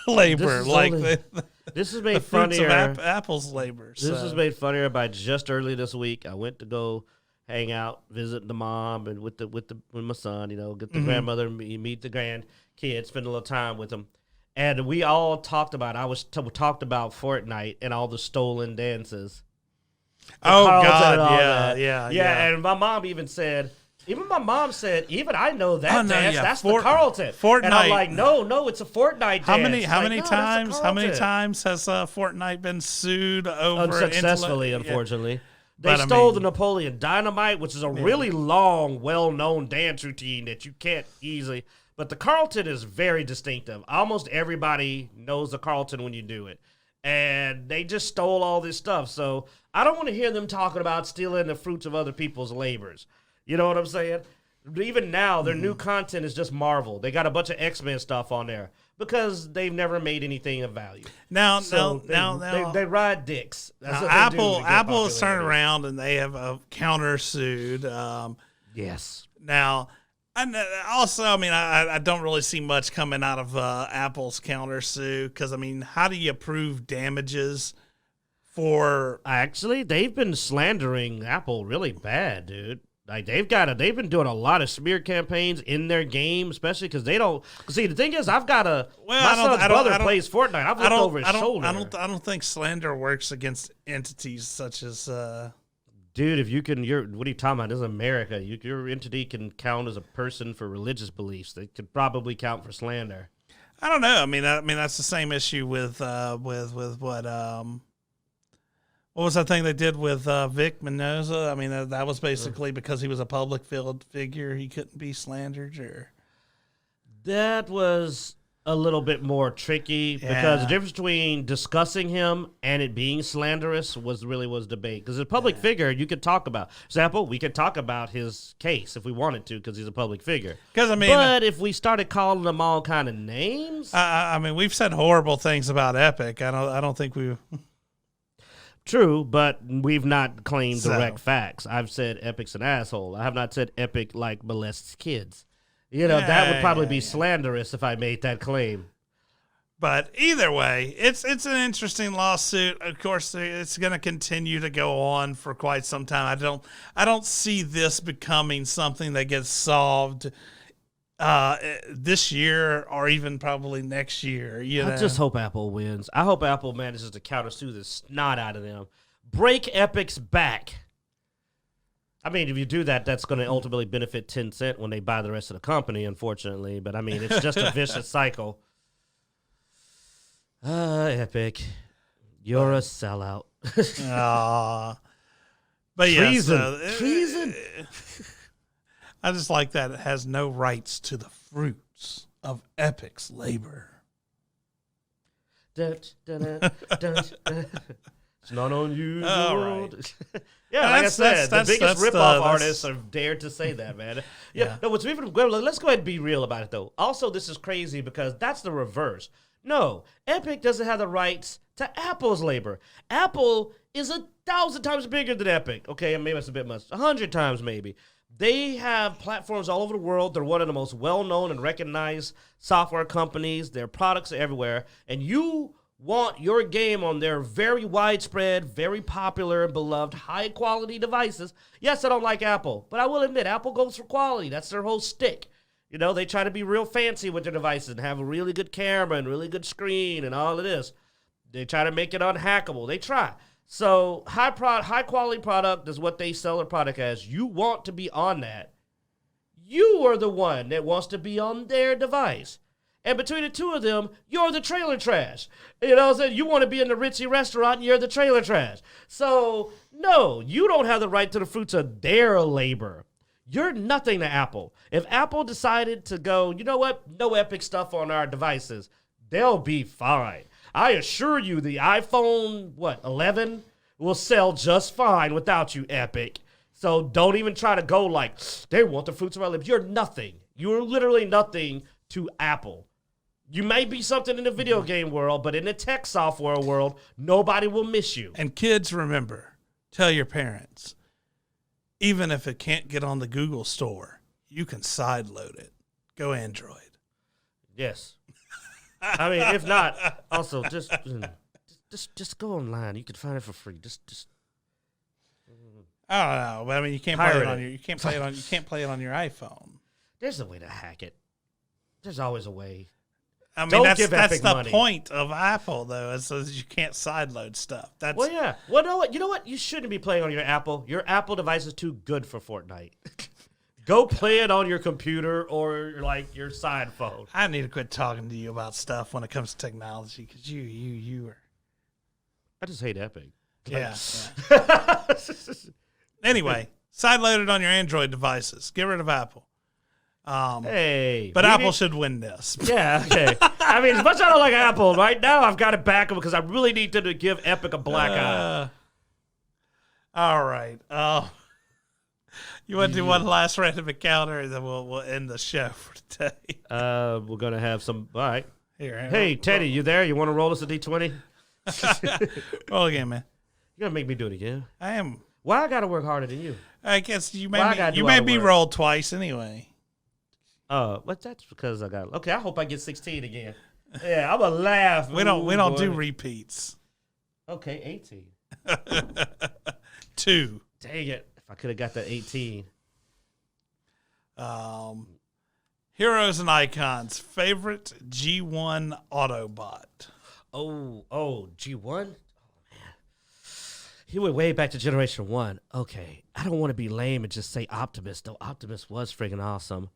labor, This is made funnier. Apple's labor. This is made funnier by just early this week. I went to go hang out, visit the mom, and with my son. Get the grandmother, meet the grandkids, spend a little time with them. And we all talked about. Talked about Fortnite and all the stolen dances. Oh God, yeah. And my mom even said. Even my mom said, even I know that dance. Yeah. That's the Carlton. Fortnite. And I'm like, no, it's a Fortnite dance. How many times has Fortnite been sued over unsuccessfully, unfortunately? They stole the Napoleon Dynamite, which is a really long, well-known dance routine that you can't easily. But the Carlton is very distinctive. Almost everybody knows the Carlton when you do it. And they just stole all this stuff. So I don't want to hear them talking about stealing the fruits of other people's labors. You know what I'm saying? Even now, their new content is just Marvel. They got a bunch of X-Men stuff on there because they've never made anything of value. Now, they ride dicks. That's what Apple has turned around and they have countersued. Yes. Now, also, I don't really see much coming out of Apple's countersue because, how do you prove damages for? Actually, they've been slandering Apple really bad, dude. Like they've been doing a lot of smear campaigns in their game, especially because they don't. See, the thing is, my son's brother plays Fortnite. I've looked over his shoulder. I don't think slander works against entities such as. Dude, if you can, what are you talking about? This is America. Your entity can count as a person for religious beliefs. They could probably count for slander. I don't know. That's the same issue with what What was that thing they did with Vic Mendoza? I mean, that was basically because he was a public figure. He couldn't be slandered, or that was a little bit more tricky because the difference between discussing him and it being slanderous was debate. Because as a public figure, you could talk about. For example, we could talk about his case if we wanted to because he's a public figure. But if we started calling them all kind of names, I mean, we've said horrible things about Epic. I don't think we. True, but we've not claimed direct facts. I've said Epic's an asshole. I have not said Epic molests kids. That would probably be slanderous if I made that claim. But either way, it's an interesting lawsuit. Of course, it's going to continue to go on for quite some time. I don't see this becoming something that gets solved this year or even probably next year. I just hope Apple wins. I hope Apple manages to countersue the snot out of them. Break Epic's back. I mean, if you do that, that's going to ultimately benefit Tencent when they buy the rest of the company, unfortunately. But, I mean, it's just a vicious cycle. Epic. You're a sellout. But treason. Yeah, Treason? I just like that it has no rights to the fruits of Epic's labor. It's not unusual. Right. Yeah, like I said, the biggest ripoff artists have dared to say that, man. Yeah. No, what's even let's go ahead and be real about it, though. Also, this is crazy because that's the reverse. No, Epic doesn't have the rights to Apple's labor. Apple is 1,000 times bigger than Epic. Okay, maybe that's a bit much. 100 times maybe. They have platforms all over the world. They're one of the most well-known and recognized software companies. Their products are everywhere. And you want your game on their very widespread, very popular, and beloved, high-quality devices. Yes, I don't like Apple, but I will admit, Apple goes for quality. That's their whole stick. They try to be real fancy with their devices and have a really good camera and really good screen and all of this. They try to make it unhackable. They try. So high-quality product is what they sell their product as. You want to be on that. You are the one that wants to be on their device. And between the two of them, you're the trailer trash. You want to be in the ritzy restaurant and you're the trailer trash. So, no, you don't have the right to the fruits of their labor. You're nothing to Apple. If Apple decided to go, you know what, no Epic stuff on our devices, they'll be fine. I assure you the iPhone, 11, will sell just fine without you, Epic. So don't even try to go like, they want the fruits of our labor. You're nothing. You're literally nothing to Apple. You may be something in the video game world, but in the tech software world, nobody will miss you. And kids, remember, tell your parents, even if it can't get on the Google store, you can sideload it. Go Android. Yes. I mean, if not, also just go online. You can find it for free. Just. I don't know, but I mean, you can't play it on your iPhone. There's a way to hack it. There's always a way. I mean, that's the point of Apple, though, is so you can't sideload stuff. Well, yeah. Well, you know what? You shouldn't be playing on your Apple. Your Apple device is too good for Fortnite. Go play it on your computer or your side phone. I need to quit talking to you about stuff when it comes to technology because you are. I just hate Epic. Yeah. Anyway, sideload it on your Android devices. Get rid of Apple. But Apple should win this. Yeah, okay. I mean, as much as I don't like Apple, right now I've got to back them because I really need them to give Epic a black eye. All right. You want to do one last random encounter, and then we'll end the show for today. We're going to have some. All right. Here, hey, Teddy, you there? You want to roll us a D20? Roll again, man. You're going to make me do it again. I am. Why I got to work harder than you? I guess you made me roll twice anyway. But that's because I got. Okay, I hope I get 16 again. Yeah, I'm gonna laugh. We don't do repeats. Okay, 18. 2. Dang it! If I could have got that 18. Heroes and Icons favorite G1 Autobot. Oh, G1. Oh man, he went way back to Generation 1. Okay, I don't want to be lame and just say Optimus, though. Optimus was friggin' awesome.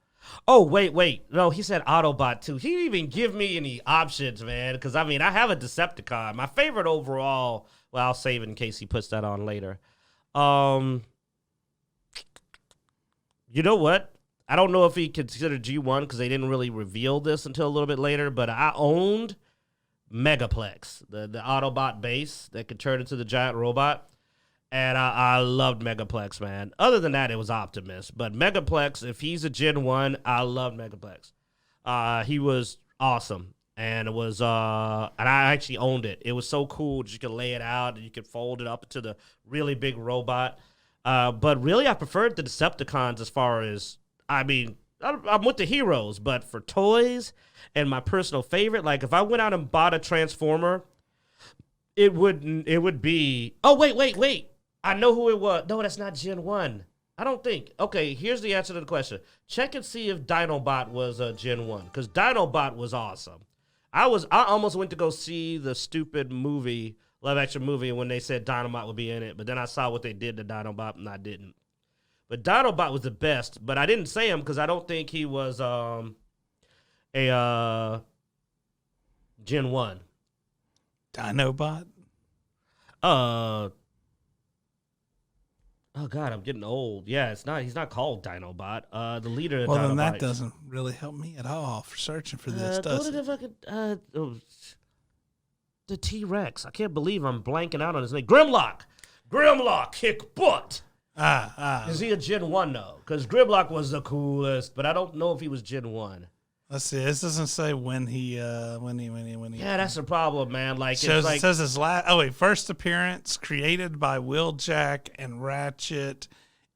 Oh, wait. No, he said Autobot too. He didn't even give me any options, man. Because, I mean, I have a Decepticon. My favorite overall, well, I'll save it in case he puts that on later. You know what? I don't know if he considered G1 because they didn't really reveal this until a little bit later, but I owned Megaplex, the Autobot base that could turn into the giant robot. And I loved Megaplex, man. Other than that, it was Optimus. But Megaplex, if he's a Gen 1, I love Megaplex. He was awesome. And it was, and I actually owned it. It was so cool that you could lay it out and you could fold it up into the really big robot. But really, I preferred the Decepticons as far as, I mean, I'm with the heroes, but for toys and my personal favorite, like if I went out and bought a Transformer, it would be, oh, wait. I know who it was. No, that's not Gen 1. I don't think. Okay, here's the answer to the question. Check and see if Dinobot was Gen 1, because Dinobot was awesome. I almost went to go see the stupid movie, live action movie, when they said Dinobot would be in it, but then I saw what they did to Dinobot and I didn't. But Dinobot was the best, but I didn't say him because I don't think he was a Gen 1. Dinobot? Oh God, I'm getting old. Yeah, he's not called Dinobot. The leader of well, Dinobot. then that doesn't really help me at all for searching for this, does it? The T-Rex. I can't believe I'm blanking out on his name. Grimlock kick butt. Is he a Gen 1 though? Because Grimlock was the coolest, but I don't know if he was Gen 1. Let's see. This doesn't say when he. Yeah, that's the problem, man. Like, it says his last. Oh wait, first appearance created by Wheeljack and Ratchet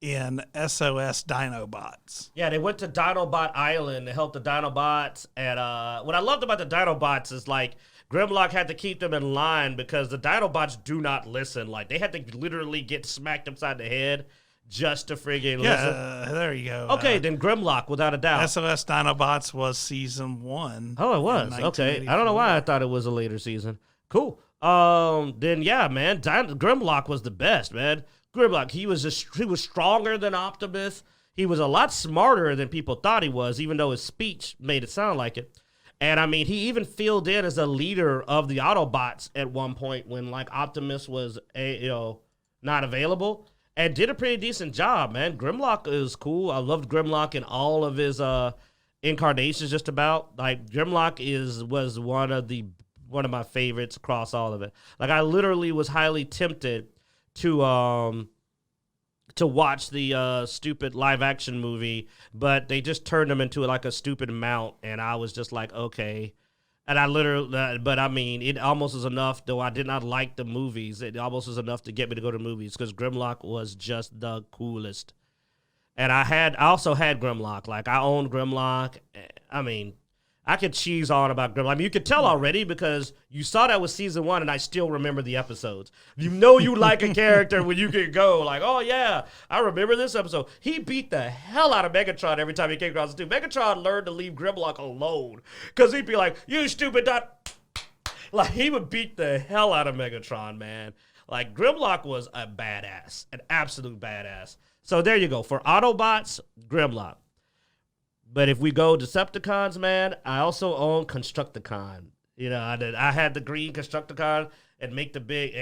in SOS Dinobots. Yeah, they went to Dinobot Island to help the Dinobots, and what I loved about the Dinobots is like Grimlock had to keep them in line because the Dinobots do not listen. Like they had to literally get smacked upside the head just to friggin' listen. Yeah, there you go. Okay, then Grimlock, without a doubt. SOS Dinobots was season 1. Oh, it was. Okay. I don't know why I thought it was a later season. Cool. Then yeah, man, Grimlock was the best, man. Grimlock, he was stronger than Optimus. He was a lot smarter than people thought he was, even though his speech made it sound like it. And I mean, he even filled in as a leader of the Autobots at one point when like Optimus was not available. And did a pretty decent job, man. Grimlock is cool. I loved Grimlock in all of his incarnations, just about. Like Grimlock was one of my favorites across all of it. Like I literally was highly tempted to watch the stupid live action movie, but they just turned him into like a stupid mount, and I was just like, okay. And I literally, but I mean, it almost was enough, though I did not like the movies. It almost was enough to get me to go to movies because Grimlock was just the coolest. And I also had Grimlock. Like, I owned Grimlock. I mean, I could cheese on about Grimlock. I mean, you could tell already because you saw that was season 1, and I still remember the episodes. You know you like a character when you can go like, oh, yeah, I remember this episode. He beat the hell out of Megatron every time he came across the tube. Megatron learned to leave Grimlock alone because he'd be like, you stupid dot. Like, he would beat the hell out of Megatron, man. Like, Grimlock was a badass, an absolute badass. So there you go. For Autobots, Grimlock. But if we go Decepticons, man, I also own Constructicon. You know, I had the green Constructicon and make the big,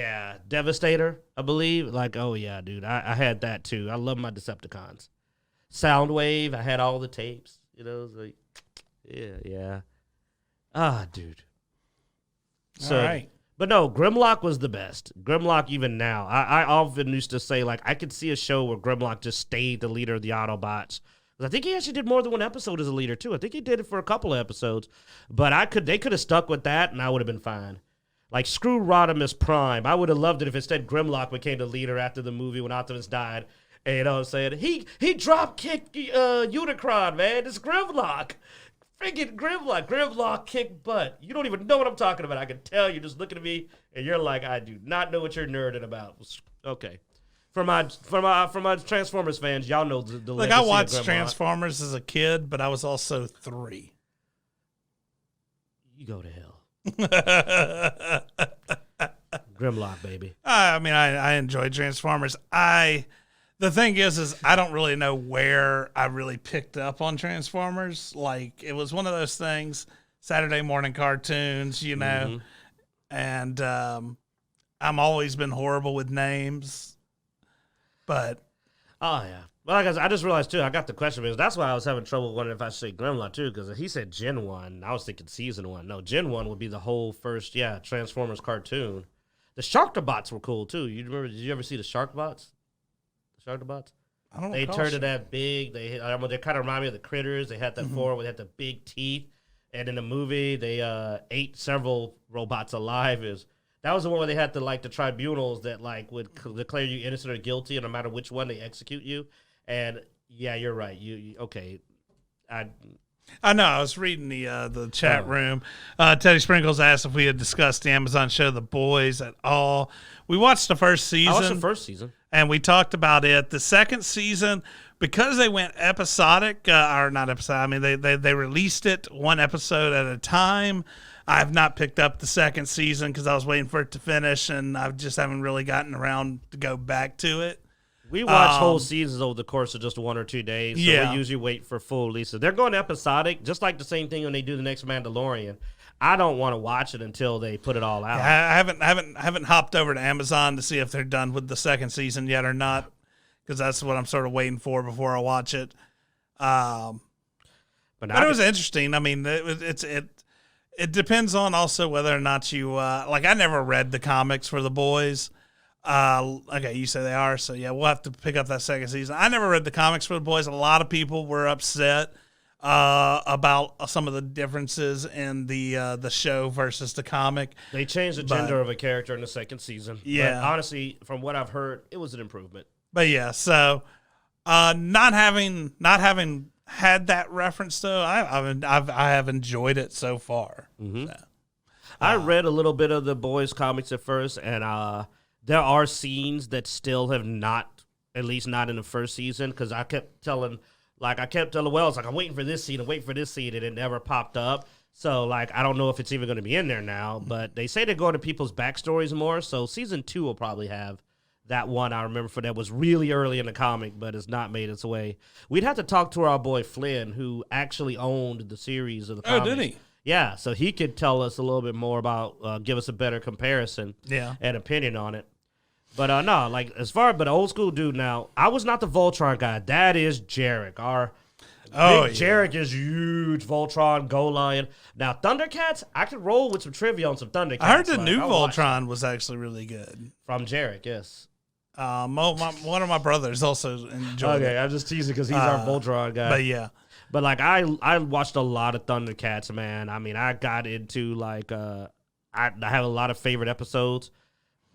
Devastator, I believe. Like, oh, yeah, dude, I had that, too. I love my Decepticons. Soundwave, I had all the tapes. You know, it was like, yeah. Dude. So, all right. But no, Grimlock was the best. Grimlock, even now. I often used to say, like, I could see a show where Grimlock just stayed the leader of the Autobots. I think he actually did more than one episode as a leader, too. I think he did it for a couple of episodes. But they could have stuck with that, and I would have been fine. Like, screw Rodimus Prime. I would have loved it if instead Grimlock became the leader after the movie when Optimus died. And you know what I'm saying? He drop-kicked Unicron, man. It's Grimlock. Freaking Grimlock. Grimlock kicked butt. You don't even know what I'm talking about. I can tell you're just looking at me, and you're like, I do not know what you're nerding about. Okay. For my Transformers fans, y'all know the Look, I watched Transformers as a kid, but I was also 3. You go to hell. Grimlock, baby. I mean, I enjoyed Transformers. I The thing is I don't really know where I really picked up on Transformers. Like, it was one of those things, Saturday morning cartoons, you know, and I'm always been horrible with names, but. Oh, yeah. Well, like I just realized, too, I got the question because that's why I was having trouble wondering if I should say Grimlock, too, because he said Gen 1. I was thinking Season 1. No, Gen 1 would be the whole first, Transformers cartoon. The Sharktobots were cool, too. You remember? Did you ever see the Sharkbots? The Sharktobots? I don't know. They turned to that big. They kind of remind me of the Critters. They had that form where they had the big teeth. And in the movie, they ate several robots alive. That was the one where they had the tribunals that would declare you innocent or guilty, and no matter which one, they execute you. And yeah, you're right. You okay? I know. I was reading the chat room. Teddy Sprinkles asked if we had discussed the Amazon show The Boys at all. We watched the first season. I watched the first season, and we talked about it. The second season, because they went episodic, or not episodic. I mean, they released it one episode at a time. I have not picked up the second season because I was waiting for it to finish, and I just haven't really gotten around to go back to it. We watch whole seasons over the course of just 1 or 2 days. So we usually wait for full releases. They're going episodic, just like the same thing when they do the next Mandalorian. I don't want to watch it until they put it all out. Yeah, I haven't hopped over to Amazon to see if they're done with the second season yet or not, because that's what I'm sort of waiting for before I watch it. But it was interesting. I mean, it depends on also whether or not you I never read the comics for The Boys. Okay, you say they are, so yeah, we'll have to pick up that second season. I never read the comics for The Boys. A lot of people were upset about some of the differences in the show versus the comic. They changed the gender of a character in the second season. Yeah, but honestly, from what I've heard, it was an improvement. But yeah, so not having had that reference though, I have enjoyed it so far. So, I read a little bit of The Boys comics at first, and there are scenes that still have not, at least not in the first season, because I kept telling Wells, I'm waiting for this scene, and it never popped up. So, I don't know if it's even going to be in there now, but they say they're going to people's backstories more, so season 2 will probably have that one I remember that was really early in the comic, but has not made its way. We'd have to talk to our boy Flynn, who actually owned the series of the comics. Oh, did he? Yeah, so he could tell us a little bit more about, give us a better comparison and opinion on it. But but old school dude now, I was not the Voltron guy. That is Jarek. Jarek is huge. Voltron, Go Lion. Now, Thundercats, I could roll with some trivia on some Thundercats. I heard the new Voltron was actually really good. From Jarek, yes. One of my brothers also enjoyed it. Okay, I'm just teasing because he's our Voltron guy. But yeah. But I watched a lot of Thundercats, man. I mean, I got into I have a lot of favorite episodes.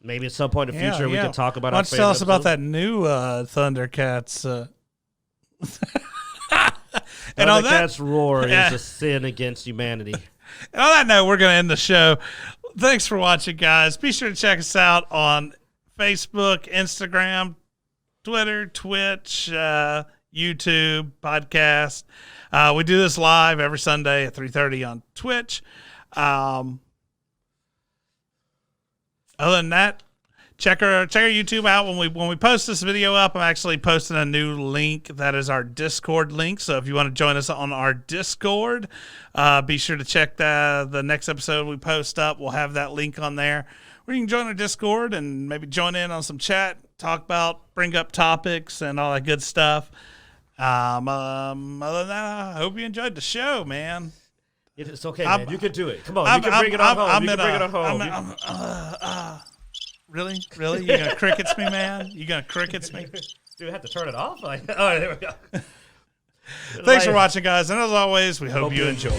Maybe at some point in the future we can talk about our favorite tell us episodes. about that new Thundercats. And Thundercats roar is a sin against humanity. And on that note, we're going to end the show. Thanks for watching, guys. Be sure to check us out on Facebook, Instagram, Twitter, Twitch, YouTube, podcast. We do this live every Sunday at 3:30 on Twitch. Other than that, check our YouTube out. When we post this video up, I'm actually posting a new link that is our Discord link. So if you want to join us on our Discord, be sure to check the next episode we post up. We'll have that link on there where you can join our Discord and maybe join in on some chat, bring up topics and all that good stuff. Other than that, I hope you enjoyed the show, man. It's okay, man. You can do it. Come on, you can bring it on home. Really? You gonna crickets me, man? You gonna crickets me? Do we have to turn it off? There we go. Thanks for watching, guys. And as always, we hope you enjoy.